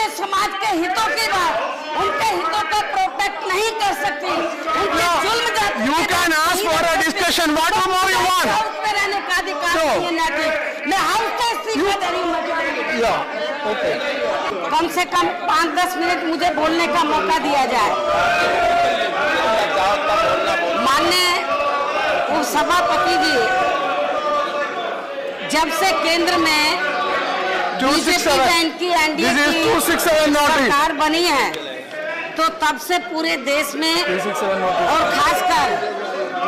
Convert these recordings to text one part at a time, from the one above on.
अपने समाज के हितों की बात, उनके हितों को प्रोटेक्ट नहीं कर सकती, उनके जुल्म जाति You can ask for a discussion. What more you want? House में रहने का अधिकार नहीं है नैतिक। मैं हाउस का इस्तीफा दे रही हूँ। Yeah. Okay. कम से कम 5-10 मिनट मुझे बोलने का मौका दिया जाए। माननीय उपसभापति जी, जब से केंद्र में बीजेपी की एनडीए की सरकार बनी है, तो तब से पूरे देश में और खासकर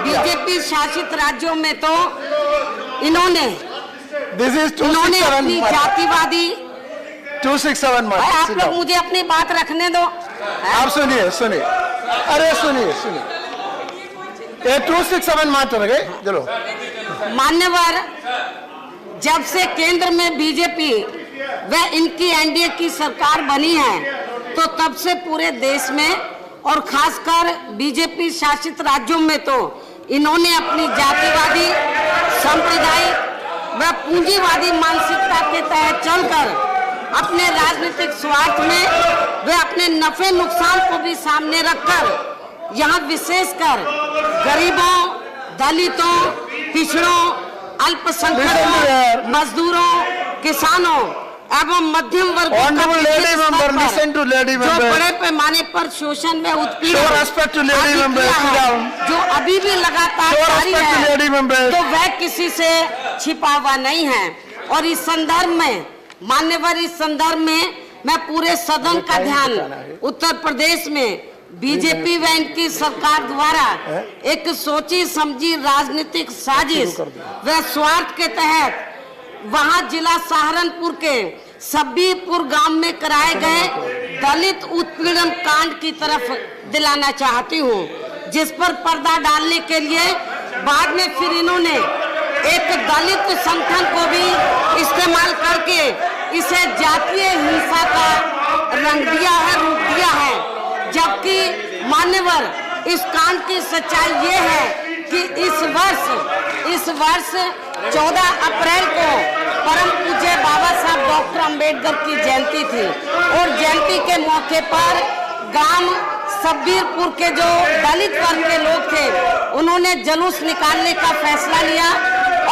बीजेपी शासित राज्यों में तो इन्होंने अपनी जातिवादी 267 आप लोग मुझे अपनी बात रखने दो। आप सुनिए अरे सुनिए ये 267 मात्र है। चलो मान्यवर, जब से केंद्र में बीजेपी व इनकी एनडीए की सरकार बनी है, तो तब से पूरे देश में और खासकर बीजेपी शासित राज्यों में तो इन्होंने अपनी जातिवादी, सांप्रदायिक व पूंजीवादी मानसिकता के तहत चलकर अपने राजनीतिक स्वार्थ में वे अपने नफे नुकसान को भी सामने रखकर यहाँ विशेषकर गरीबों, दलितों, पिछड़ों, अल्पसंख्यकों, मजदूरों, किसानों एवं मध्यम वर्ग जो बड़े पैमाने पर शोषण में उत्पीड़न जो अभी भी लगातार जारी है, तो वह किसी से छिपा हुआ नहीं है। और इस संदर्भ में मान्यवर, इस संदर्भ में मैं पूरे सदन का ध्यान उत्तर प्रदेश में बीजेपी व इनकी सरकार द्वारा एक सोची समझी राजनीतिक साजिश व स्वार्थ के तहत वहां जिला सहारनपुर के सब्बीपुर गांव में कराए गए दलित उत्पीड़न कांड की तरफ दिलाना चाहती हूं, जिस पर पर्दा डालने के लिए बाद में फिर इन्होंने एक दलित संगठन को भी इस्तेमाल करके इसे जातीय हिंसा का रंग दिया है, रूप दिया है। जबकि मान्यवर, इस कांड की सच्चाई ये है कि इस वर्ष 14 अप्रैल को परम पूज्य बाबा साहब डॉक्टर अंबेडकर की जयंती थी और जयंती के मौके पर गांव सब्बीरपुर के जो दलित वर्ग के लोग थे, उन्होंने जुलूस निकालने का फैसला लिया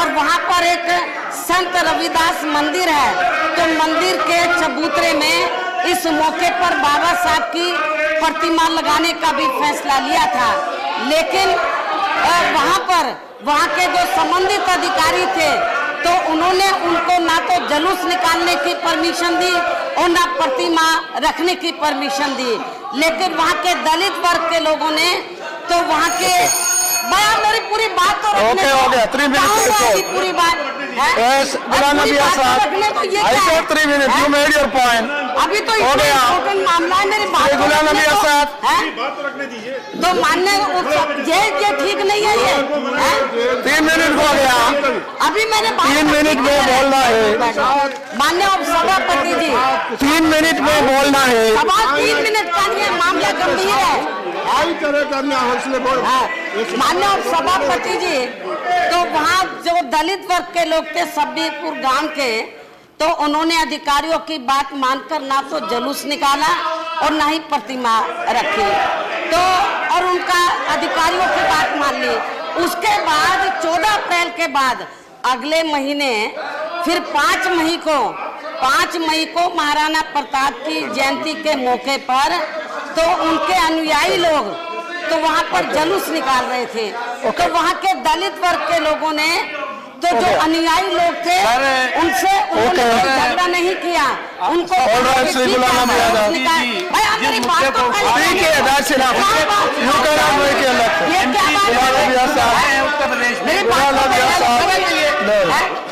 और वहां पर एक संत रविदास मंदिर है, तो मंदिर के चबूतरे में इस मौके पर बाबा साहब की प्रतिमा लगाने का भी फैसला लिया था। लेकिन वहां के जो संबंधित अधिकारी थे, तो उन्होंने उनको ना तो जुलूस निकालने की परमिशन दी और ना प्रतिमा रखने की परमिशन दी। लेकिन वहां के दलित वर्ग के लोगों ने तो वहां के मेरी पूरी बात तो रखने हो गया 3 मिनट पूरी बात Yes, Ghulam Nabi Azad. I said 3 minutes. You made your point. अभी तो इम्पोर्टेंट मामला है, मेरी बात गुलाम नबी आजाद बात रखने दीजिए। तो मानने ये ठीक नहीं है ये 3 मिनट हो गया। अभी मैंने 3 मिनट में बोलना है। माननीय उपसभापति जी, 3 मिनट में बोलना है। सवाल 3 मिनट का नहीं है, मामला गंभीर है। माननीय उपसभापति जी, तो वहाँ जो दलित वर्ग के लोग थे सब्बीपुर गांव के, तो उन्होंने अधिकारियों की बात मानकर ना तो जुलूस निकाला और ना ही प्रतिमा रखी, तो और उनका अधिकारियों की बात मान ली। उसके बाद 14 अप्रैल के बाद अगले महीने फिर 5 मई को महाराणा प्रताप की जयंती के मौके पर तो उनके अनुयायी लोग तो वहां पर जुलूस निकाल रहे थे। तो वहां के दलित वर्ग के लोगों ने तो जो अनुयायी लोग थे उनसे उन्होंने झगड़ा नहीं किया, उनको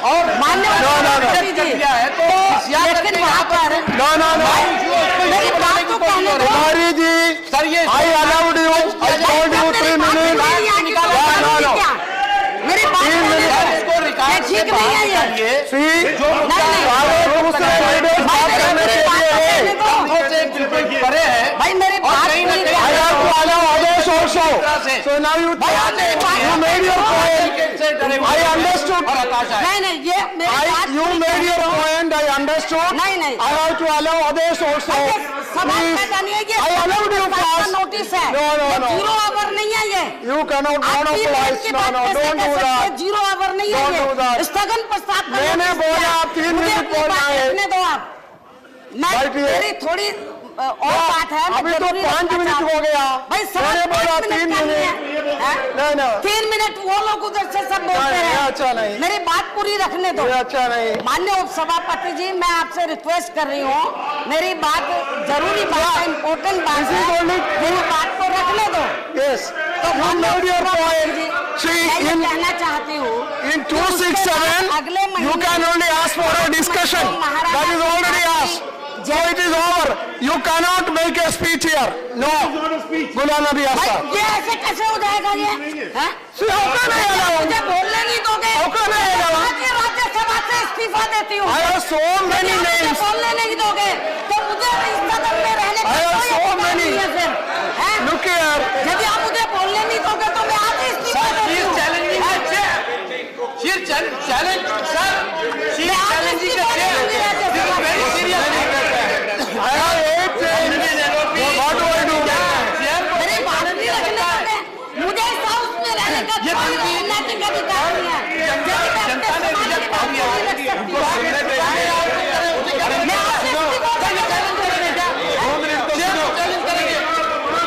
और मान्य लेकिन वहाँ पर मेरी बात को कहने दो सर, ये I allowed you, I told you 3 minute. मेरी बात ठीक नहीं है ये भाई, मेरी बात से। So now you made your point. I understood. नहीं ये You made your point. I understood. नहीं I have to allow others also. Please. I allowed you first. Notice है। No. 0 आवर नहीं है ये। You cannot monopolize. No, don't do that. 0 our नहीं है Don't do that. ये। स्थगन प्रस्ताव मैंने बोला आप 3 मिनट बोलना है। रखने दो आप। मेरी थोड़ी और बात है। अभी तो 5 मिनट हो गया। भाई मैंने बोला 3 मिनट। नहीं 3 मिनट वो लोग उधर से सब बोलते हैं। अच्छा नहीं। मेरी बात पूरी रखने दो। अच्छा नहीं। माननीय उपसभापति जी, मैं आपसे रिक्वेस्ट कर रही हूँ, मेरी बात जरूरी बात है, इम्पोर्टेंट बात है, मेरी बात को रखने दो। Yes. तो See, मैं कहना चाहती हूँ in 267 अगले महीने you can only ask for a discussion. That is already asked. So it is over. You cannot make a speech here. No. Ghulam Nabi Azad. ये ऐसे कैसे हो जाएगा ये? हैं? See, how can I allow? मुझे बोलने नहीं दोगे? How can I allow? मैं राज्यसभा से इस्तीफा देती हूँ। I have so many यदि आप मुझे names. बोलने नहीं दोगे तो मुझे इस सदन में रहने का I have कोई so अधिकार many. नहीं है फिर। हैं? Look here. यदि आप मुझे बोलने नहीं दोगे तो मैं आज ही इस्तीफा देती हूँ। She is challenging, sir. She is मैं आज challenging the इस्तीफा chair. दूंगी This is राज्यसभा very में। serious. I have 8 names. What do I do? मेरी बात नहीं रखने दोगे? मुझे इस हाउस में रहने का कोई नैतिक अधिकार नहीं है। यदि मैं अपने समाज की बात नहीं रख सकती हूँ, मैं आपसे इस्तीफा देने का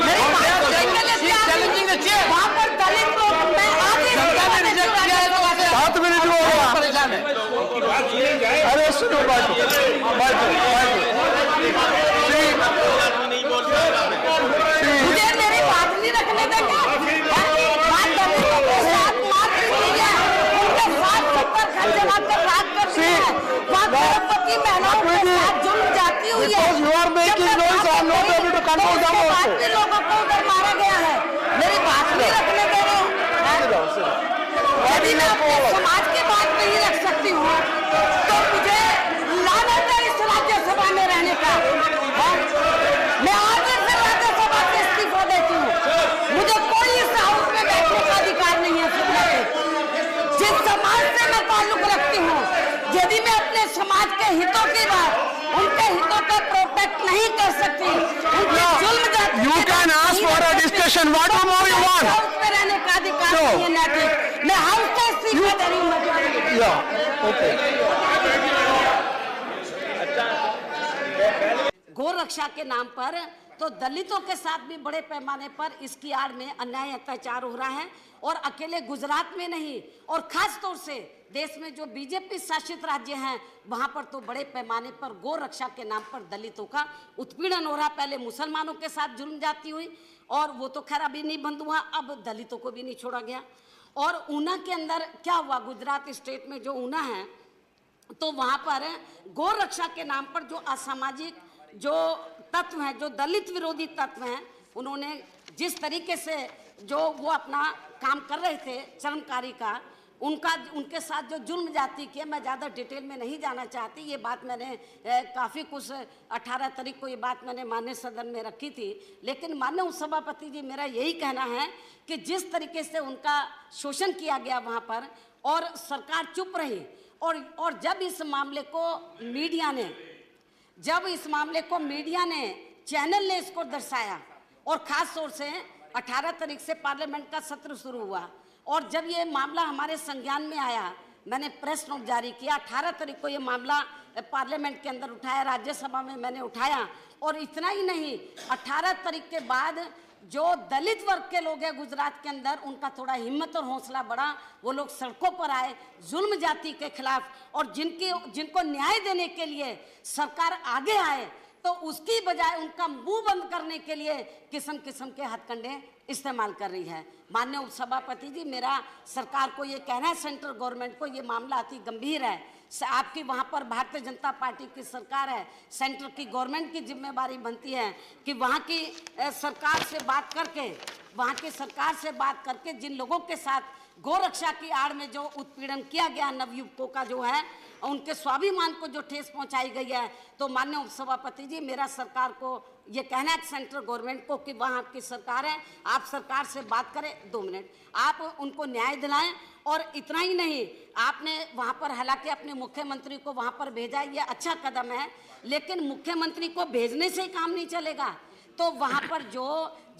मेरी बात सुनने के लिए तैयार नहीं। वहाँ पर दलित लोग, मैं आज ही इस्तीफा देती हूँ राज्यसभा से। 7 मिनट हो गया। परेशान है। अरे सुनो बात मुझे मेरी बात नहीं रखने देंगे। बात दलितों के साथ मार पीटी है, उनके साथ 70 घर जलाकर राख करती है, वहाँ गर्भवती महिलाओं के साथ जुल्म जाती हुई है। Because you are making noise, I am not able to control them उसके also. बाद भी लोगों को उधर मारा गया है। मेरी बात नहीं रखने दे रहे हो। यदि मैं अपने समाज की बात नहीं रख सकती हूँ तो मुझे लानत है इस राज्यसभा में रहने का। मैं आज से राज्यसभा से इस्तीफा देती हूँ। मुझे कोई इस हाउस में बैठने का अधिकार नहीं है। सुनने के जिस समाज से मैं ताल्लुक रखती हूँ, यदि मैं अपने समाज के हितों की बात, उनके हितों को प्रोटेक्ट नहीं कर सकती, उनके जुल्म जाति You can ask for a discussion. What more you want? House में रहने का अधिकार नहीं है नैतिक। मैं हाउस से इस्तीफा दे रही हूँ। Yeah. Okay. गौ रक्षा के नाम पर तो दलितों के साथ भी बड़े पैमाने पर इसकी आड़ में अन्याय अत्याचार हो रहा है। और अकेले गुजरात में नहीं, और खास तौर से देश में जो बीजेपी शासित राज्य हैं वहां पर तो बड़े पैमाने पर गौ रक्षा के नाम पर दलितों का उत्पीड़न हो रहा। पहले मुसलमानों के साथ जुल्म जाती हुई, और वो तो खैर अभी नहीं बंद हुआ, अब दलितों को भी नहीं छोड़ा गया। और ऊना के अंदर क्या हुआ, गुजरात स्टेट में जो ऊना है, तो वहां पर गौ रक्षा के नाम पर जो असामाजिक जो तत्व हैं, जो दलित विरोधी तत्व हैं, उन्होंने जिस तरीके से जो वो अपना काम कर रहे थे चरमकारी का, उनके साथ जो जुल्म जाति किया, मैं ज़्यादा डिटेल में नहीं जाना चाहती। ये बात मैंने काफ़ी कुछ 18 तारीख को ये बात मैंने माननीय सदन में रखी थी। लेकिन माननीय उपसभापति जी, मेरा यही कहना है कि जिस तरीके से उनका शोषण किया गया वहाँ पर, और सरकार चुप रही, और जब इस मामले को मीडिया ने चैनल ने इसको दर्शाया, और ख़ास तौर से 18 तारीख से पार्लियामेंट का सत्र शुरू हुआ, और जब ये मामला हमारे संज्ञान में आया, मैंने प्रेस नोट जारी किया। 18 तारीख को ये मामला पार्लियामेंट के अंदर उठाया, राज्यसभा में मैंने उठाया। और इतना ही नहीं, 18 तारीख के बाद जो दलित वर्ग के लोग हैं गुजरात के अंदर, उनका थोड़ा हिम्मत और हौसला बढ़ा, वो लोग सड़कों पर आए जुल्म जाति के खिलाफ, और जिनको न्याय देने के लिए सरकार आगे आए, तो उसकी बजाय उनका मुंह बंद करने के लिए किस्म किस्म के हथकंडे इस्तेमाल कर रही है। माननीय उपसभापति जी, मेरा सरकार को ये कहना है, सेंट्रल गवर्नमेंट को, ये मामला अति गंभीर है। आपकी वहाँ पर भारतीय जनता पार्टी की सरकार है, सेंट्रल की गवर्नमेंट की जिम्मेदारी बनती है कि वहाँ की सरकार से बात करके जिन लोगों के साथ गोरक्षा की आड़ में जो उत्पीड़न किया गया नवयुवकों का जो है, उनके स्वाभिमान को जो ठेस पहुंचाई गई है, तो माननीय उपसभापति जी, मेरा सरकार को ये कहना है सेंट्रल गवर्नमेंट को कि वहाँ आपकी सरकार है, आप सरकार से बात करें। 2 मिनट आप उनको न्याय दिलाएं। और इतना ही नहीं, आपने वहाँ पर हालांकि अपने मुख्यमंत्री को वहाँ पर भेजा, ये अच्छा कदम है, लेकिन मुख्यमंत्री को भेजने से ही काम नहीं चलेगा। तो वहाँ पर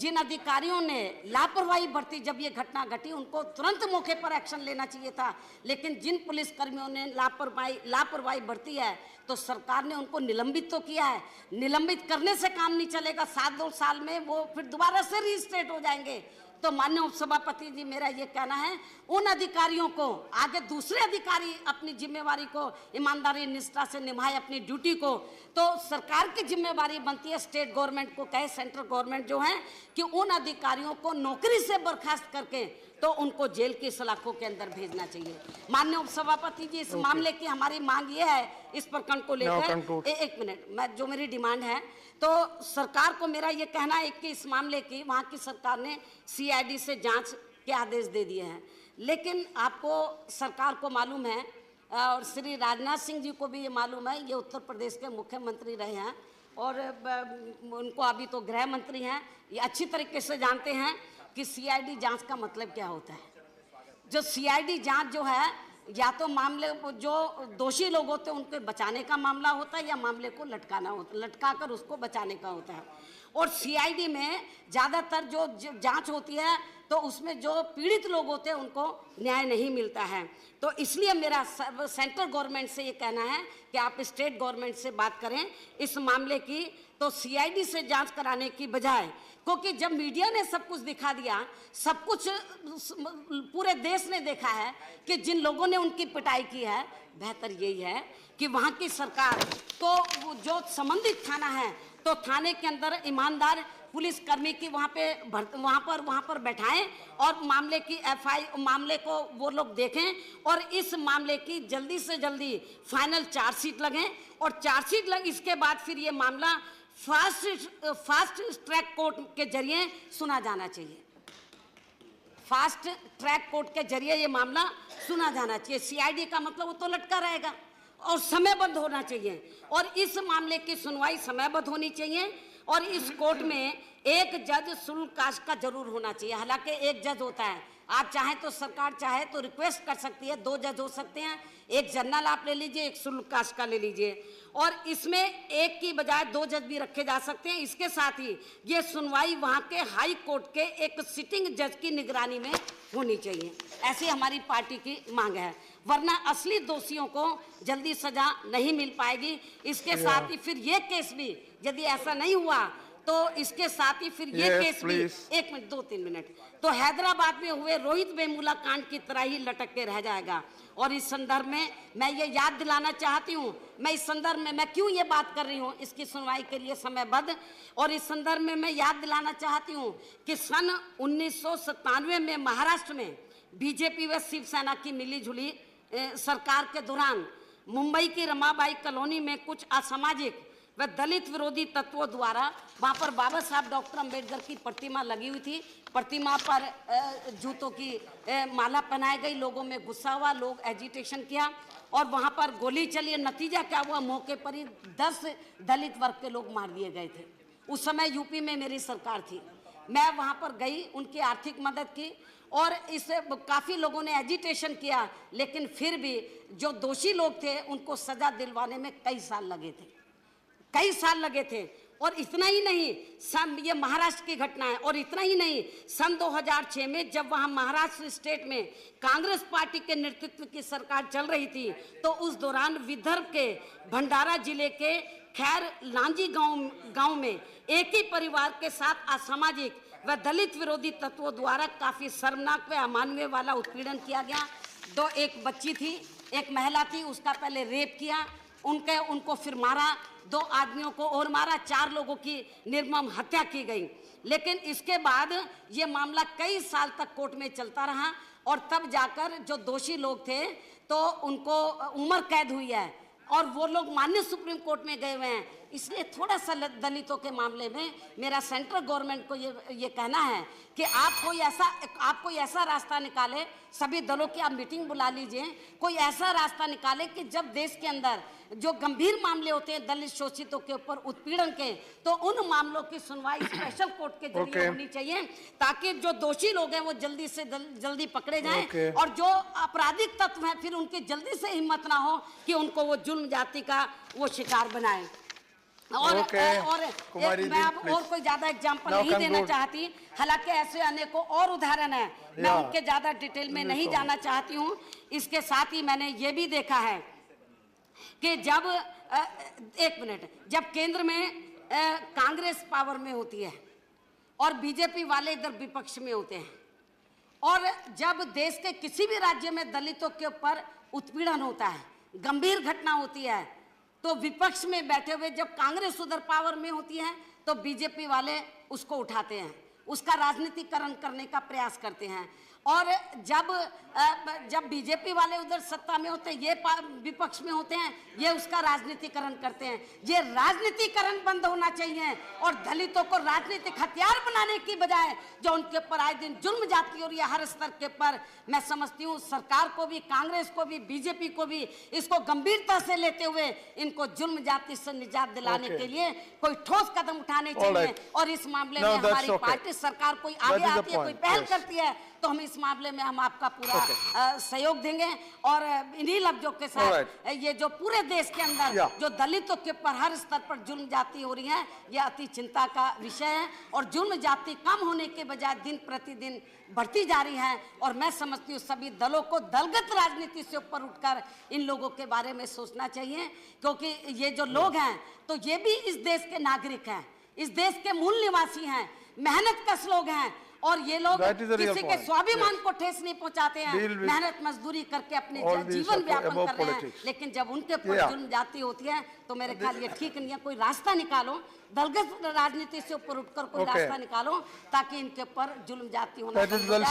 जिन अधिकारियों ने लापरवाही बरती, जब ये घटना घटी, उनको तुरंत मौके पर एक्शन लेना चाहिए था। लेकिन जिन पुलिसकर्मियों ने लापरवाही बरती है, तो सरकार ने उनको निलंबित तो किया है। निलंबित करने से काम नहीं चलेगा, 7-2 साल में वो फिर दोबारा से रीस्टेट हो जाएंगे। तो माननीय उपसभापति जी, मेरा ये कहना है, उन अधिकारियों को आगे दूसरे अधिकारी अपनी जिम्मेवारी को ईमानदारी निष्ठा से निभाए, अपनी ड्यूटी को। तो सरकार की जिम्मेवारी बनती है, स्टेट गवर्नमेंट को कहे, सेंट्रल गवर्नमेंट जो है, कि उन अधिकारियों को नौकरी से बर्खास्त करके तो उनको जेल की सलाखों के अंदर भेजना चाहिए। माननीय उपसभापति जी, इस मामले की हमारी मांग ये है, इस प्रकरण को लेकर 1 मिनट, जो मेरी डिमांड है, तो सरकार को मेरा ये कहना है कि इस मामले की वहाँ की सरकार ने CID से जांच के आदेश दे दिए हैं। लेकिन आपको सरकार को मालूम है, और श्री राजनाथ सिंह जी को भी ये मालूम है, ये उत्तर प्रदेश के मुख्यमंत्री रहे हैं और उनको अभी तो गृह मंत्री हैं, ये अच्छी तरीके से जानते हैं कि CID जांच का मतलब क्या होता है। जो CID जांच जो है, या तो मामले जो दोषी लोग होते हैं उनको बचाने का मामला होता है, या मामले को लटका कर उसको बचाने का होता है। और CID में ज़्यादातर जो जांच होती है, तो उसमें जो पीड़ित लोग होते हैं उनको न्याय नहीं मिलता है। तो इसलिए मेरा सेंट्रल गवर्नमेंट से ये कहना है कि आप स्टेट गवर्नमेंट से बात करें इस मामले की, तो CID से जांच कराने की बजाय, क्योंकि जब मीडिया ने सब कुछ दिखा दिया, सब कुछ पूरे देश ने देखा है कि जिन लोगों ने उनकी पिटाई की है, बेहतर यही है कि वहाँ की सरकार तो जो संबंधित थाना है, तो थाने के अंदर ईमानदार पुलिसकर्मी की वहाँ पर बैठाएं और मामले की मामले को वो लोग देखें, और इस मामले की जल्दी से जल्दी फाइनल चार्जशीट लगें, और चार्जशीट लग इसके बाद फिर ये मामला फास्ट ट्रैक कोर्ट के जरिए सुना जाना चाहिए। फास्ट ट्रैक कोर्ट के जरिए ये मामला सुना जाना चाहिए। CID का मतलब वो तो लटका रहेगा और समयबद्ध होना चाहिए, और इस मामले की सुनवाई समयबद्ध होनी चाहिए। और इस कोर्ट में एक जज शुल्क कास्ट का जरूर होना चाहिए। हालांकि एक जज होता है, आप चाहें तो सरकार चाहे तो रिक्वेस्ट कर सकती है, 2 जज हो सकते हैं, एक जनरल आप ले लीजिए, एक शुल्क कास्ट का ले लीजिए, और इसमें एक की बजाय 2 जज भी रखे जा सकते हैं। इसके साथ ही ये सुनवाई वहाँ के हाई कोर्ट के एक सिटिंग जज की निगरानी में होनी चाहिए, ऐसी हमारी पार्टी की मांग है। वरना असली दोषियों को जल्दी सजा नहीं मिल पाएगी। इसके साथ ही फिर ये केस भी, यदि ऐसा नहीं हुआ तो इसके साथ ही फिर ये केस भी 1 मिनट 2-3 मिनट तो हैदराबाद में हुए रोहित वेमुला कांड की तरह ही लटक के रह जाएगा। और इस संदर्भ में मैं ये याद दिलाना चाहती हूँ, मैं इस संदर्भ में मैं क्यों ये बात कर रही हूँ, इसकी सुनवाई के लिए समयबद्ध, और इस संदर्भ में मैं याद दिलाना चाहती हूँ कि सन 1997 में महाराष्ट्र में बीजेपी व शिवसेना की मिलीजुली सरकार के दौरान मुंबई की रमाबाई कॉलोनी में कुछ असामाजिक व दलित विरोधी तत्वों द्वारा वहाँ पर बाबा साहब डॉक्टर अंबेडकर की प्रतिमा लगी हुई थी। प्रतिमा पर जूतों की माला पहनाई गई, लोगों में गुस्सा हुआ, लोग एजिटेशन किया और वहाँ पर गोली चली। नतीजा क्या हुआ, मौके पर ही 10 दलित वर्ग के लोग मार दिए गए थे। उस समय यूपी में मेरी सरकार थी, मैं वहाँ पर गई, उनकी आर्थिक मदद की और इससे काफ़ी लोगों ने एजिटेशन किया, लेकिन फिर भी जो दोषी लोग थे उनको सज़ा दिलवाने में कई साल लगे थे। और इतना ही नहीं, ये महाराष्ट्र की घटना है, और इतना ही नहीं, सन 2006 में जब वहाँ महाराष्ट्र स्टेट में कांग्रेस पार्टी के नेतृत्व की सरकार चल रही थी, तो उस दौरान विदर्भ के भंडारा जिले के खैर लांजी गांव में एक ही परिवार के साथ असामाजिक व दलित विरोधी तत्वों द्वारा काफ़ी शर्मनाक व अमानवीय वाला उत्पीड़न किया गया। एक बच्ची थी, एक महिला थी, उसका पहले रेप किया, उनको फिर मारा, 2 आदमियों को और मारा, 4 लोगों की निर्मम हत्या की गई। लेकिन इसके बाद ये मामला कई साल तक कोर्ट में चलता रहा और तब जाकर जो दोषी लोग थे तो उनको उम्र कैद हुई है और वो लोग माननीय सुप्रीम कोर्ट में गए हुए हैं। इसलिए थोड़ा सा दलितों के मामले में मेरा सेंट्रल गवर्नमेंट को ये कहना है कि आप कोई ऐसा रास्ता निकाले, सभी दलों की आप मीटिंग बुला लीजिए, कोई ऐसा रास्ता निकाले कि जब देश के अंदर जो गंभीर मामले होते हैं दलित शोषितों के ऊपर उत्पीड़न के, तो उन मामलों की सुनवाई स्पेशल कोर्ट के जरिए होनी चाहिए, ताकि जो दोषी लोग हैं वो जल्दी से जल्दी पकड़े जाएं और जो आपराधिक तत्व हैं फिर उनकी जल्दी से हिम्मत ना हो कि उनको वो जुल्म जाति का वो शिकार बनाए। और मैं अब और कोई ज्यादा एग्जांपल नहीं देना चाहती, हालांकि ऐसे अनेकों और उदाहरण हैं, मैं उनके ज्यादा डिटेल में नहीं जाना चाहती हूँ। इसके साथ ही मैंने ये भी देखा है कि जब जब केंद्र में कांग्रेस पावर में होती है और बीजेपी वाले इधर विपक्ष में होते हैं, और जब देश के किसी भी राज्य में दलितों के ऊपर उत्पीड़न होता है, गंभीर घटना होती है, तो विपक्ष में बैठे हुए जब कांग्रेस उधर पावर में होती है तो बीजेपी वाले उसको उठाते हैं, उसका राजनीतिकरण करने का प्रयास करते हैं। और जब बीजेपी वाले उधर सत्ता में होते हैं, ये विपक्ष में होते हैं, ये उसका राजनीतिकरण करते हैं। ये राजनीतिकरण बंद होना चाहिए और दलितों को राजनीतिक हथियार बनाने की बजाय जो उनके ऊपर आए दिन जुल्म जाती हो रही है हर स्तर के पर, मैं समझती हूँ सरकार को भी, कांग्रेस को भी, बीजेपी को भी इसको गंभीरता से लेते हुए इनको जुल्म जाति से निजात दिलाने के लिए कोई ठोस कदम उठाने चाहिए। और इस मामले में हमारी पार्टी सरकार कोई आगे आती है, कोई पहल करती है, तो हम इस मामले में हम आपका पूरा सहयोग देंगे। और इन्हीं लफ्जों के साथ ये जो पूरे देश के अंदर जो दलितों के ऊपर हर स्तर पर जुल्म जाति हो रही है, ये अति चिंता का विषय है और जुल्म जाति कम होने के बजाय दिन प्रतिदिन बढ़ती जा रही है। और मैं समझती हूँ सभी दलों को दलगत राजनीति से ऊपर उठकर इन लोगों के बारे में सोचना चाहिए, क्योंकि ये जो लोग हैं तो ये भी इस देश के नागरिक हैं, इस देश के मूल निवासी हैं, मेहनत कश लोग हैं, और ये लोग किसी के स्वाभिमान को ठेस नहीं पहुंचाते हैं, मेहनत मजदूरी करके अपने जीवन व्यापन कर रहे हैं। लेकिन जब उनके ऊपर जुल्म जाति होती है तो मेरे ख्याल ये ठीक नहीं है। कोई रास्ता निकालो, दलगत राजनीति से ऊपर उठकर कोई रास्ता निकालो ताकि इनके ऊपर जुल्म जाति होना